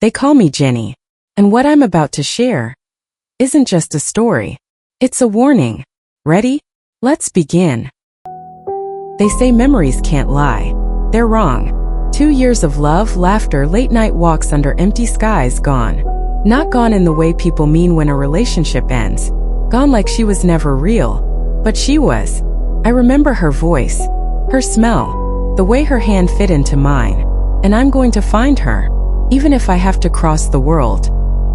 They call me Jenny. And what I'm about to share isn't just a story. It's a warning. Ready? Let's begin. They say memories can't lie. They're wrong. 2 years of love, laughter, late-night walks under empty skies gone. Not gone in the way people mean when a relationship ends. Gone like she was never real. But she was. I remember her voice, her smell, the way her hand fit into mine. And I'm going to find her, even if I have to cross the world.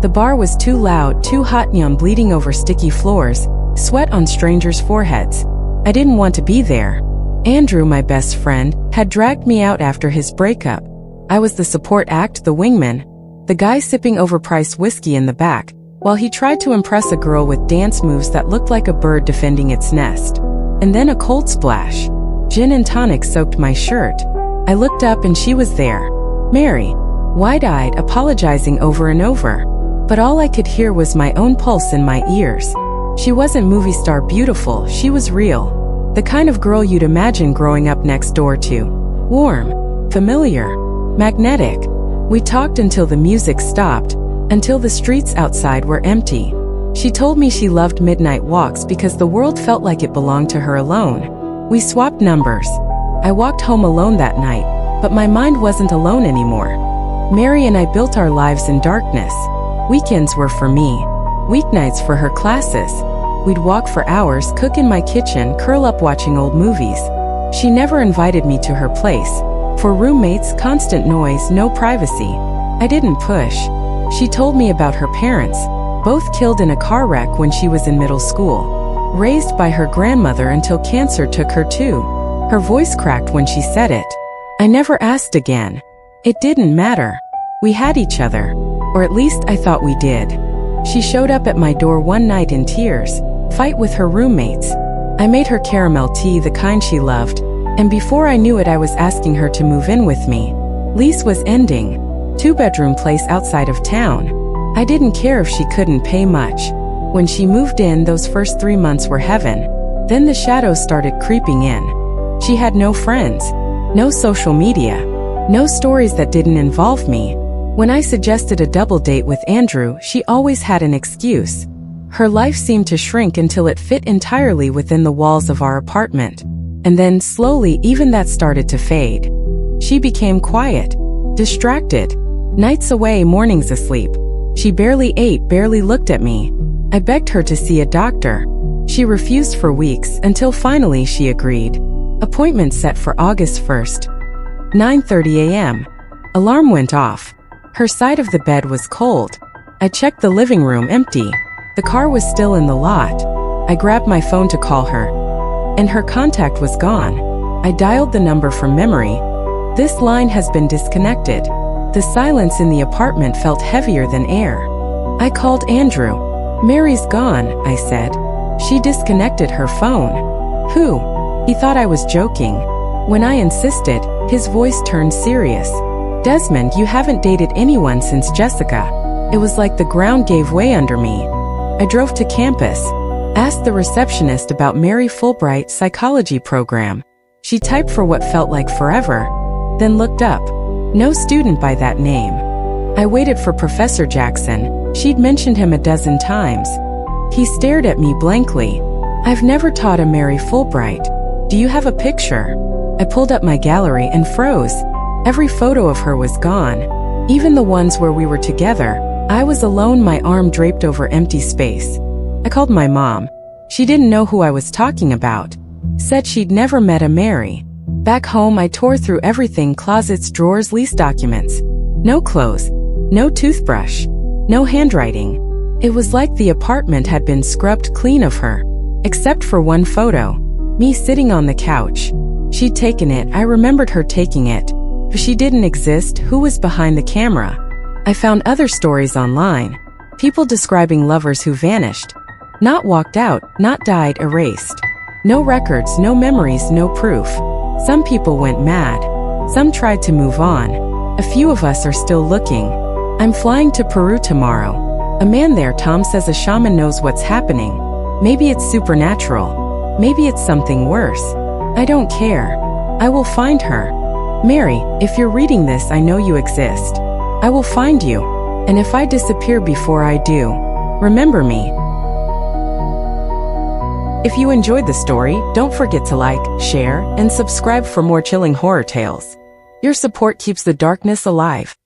The bar was too loud, too hot, neon bleeding over sticky floors, sweat on strangers' foreheads. I didn't want to be there. Andrew, my best friend, had dragged me out after his breakup. I was the support act, the wingman, the guy sipping overpriced whiskey in the back, while he tried to impress a girl with dance moves that looked like a bird defending its nest. And then a cold splash. Gin and tonic soaked my shirt. I looked up and she was there. Mary, wide-eyed, apologizing over and over. But all I could hear was my own pulse in my ears. She wasn't movie star beautiful, she was real. The kind of girl you'd imagine growing up next door to. Warm, familiar, magnetic. We talked until the music stopped, until the streets outside were empty. She told me she loved midnight walks because the world felt like it belonged to her alone. We swapped numbers. I walked home alone that night, but my mind wasn't alone anymore. Mary and I built our lives in darkness. Weekends were for me, weeknights for her classes. We'd walk for hours, cook in my kitchen, curl up watching old movies. She never invited me to her place. For roommates, constant noise, no privacy. I didn't push. She told me about her parents, both killed in a car wreck when she was in middle school. Raised by her grandmother until cancer took her too. Her voice cracked when she said it. I never asked again. It didn't matter. We had each other. Or at least I thought we did. She showed up at my door one night in tears, fight with her roommates. I made her caramel tea, the kind she loved, and before I knew it I was asking her to move in with me. Lease was ending. 2-bedroom place outside of town. I didn't care if she couldn't pay much. When she moved in, those first 3 months were heaven. Then the shadows started creeping in. She had no friends, no social media, no stories that didn't involve me. When I suggested a double date with Andrew, she always had an excuse. Her life seemed to shrink until it fit entirely within the walls of our apartment. And then, slowly, even that started to fade. She became quiet, distracted, nights away, mornings asleep. She barely ate, barely looked at me. I begged her to see a doctor. She refused for weeks, until finally she agreed. Appointment set for August 1st. 9:30 a.m. Alarm went off. Her side of the bed was cold. I checked the living room, empty. The car was still in the lot. I grabbed my phone to call her. And her contact was gone. I dialed the number from memory. This line has been disconnected. The silence in the apartment felt heavier than air. I called Andrew. Mary's gone, I said. She disconnected her phone. Who? He thought I was joking. When I insisted, his voice turned serious. Desmond, you haven't dated anyone since Jessica. It was like the ground gave way under me. I drove to campus, asked the receptionist about Mary Fulbright psychology program. She typed for what felt like forever, then looked up. No student by that name. I waited for Professor Jackson. She'd mentioned him a dozen times. He stared at me blankly. I've never taught a Mary Fulbright. Do you have a picture? I pulled up my gallery and froze. Every photo of her was gone. Even the ones where we were together. I was alone, my arm draped over empty space. I called my mom. She didn't know who I was talking about. Said she'd never met a Mary. Back home, I tore through everything, closets, drawers, lease documents. No clothes, no toothbrush, no handwriting. It was like the apartment had been scrubbed clean of her. Except for one photo. Me sitting on the couch. She'd taken it, I remembered her taking it. But she didn't exist. Who was behind the camera? I found other stories online. People describing lovers who vanished. Not walked out, not died, erased. No records, no memories, no proof. Some people went mad. Some tried to move on. A few of us are still looking. I'm flying to Peru tomorrow. A man there, Tom, says a shaman knows what's happening. Maybe it's supernatural. Maybe it's something worse. I don't care. I will find her. Mary, if you're reading this, I know you exist. I will find you. And if I disappear before I do, remember me. If you enjoyed the story, don't forget to like, share, and subscribe for more chilling horror tales. Your support keeps the darkness alive.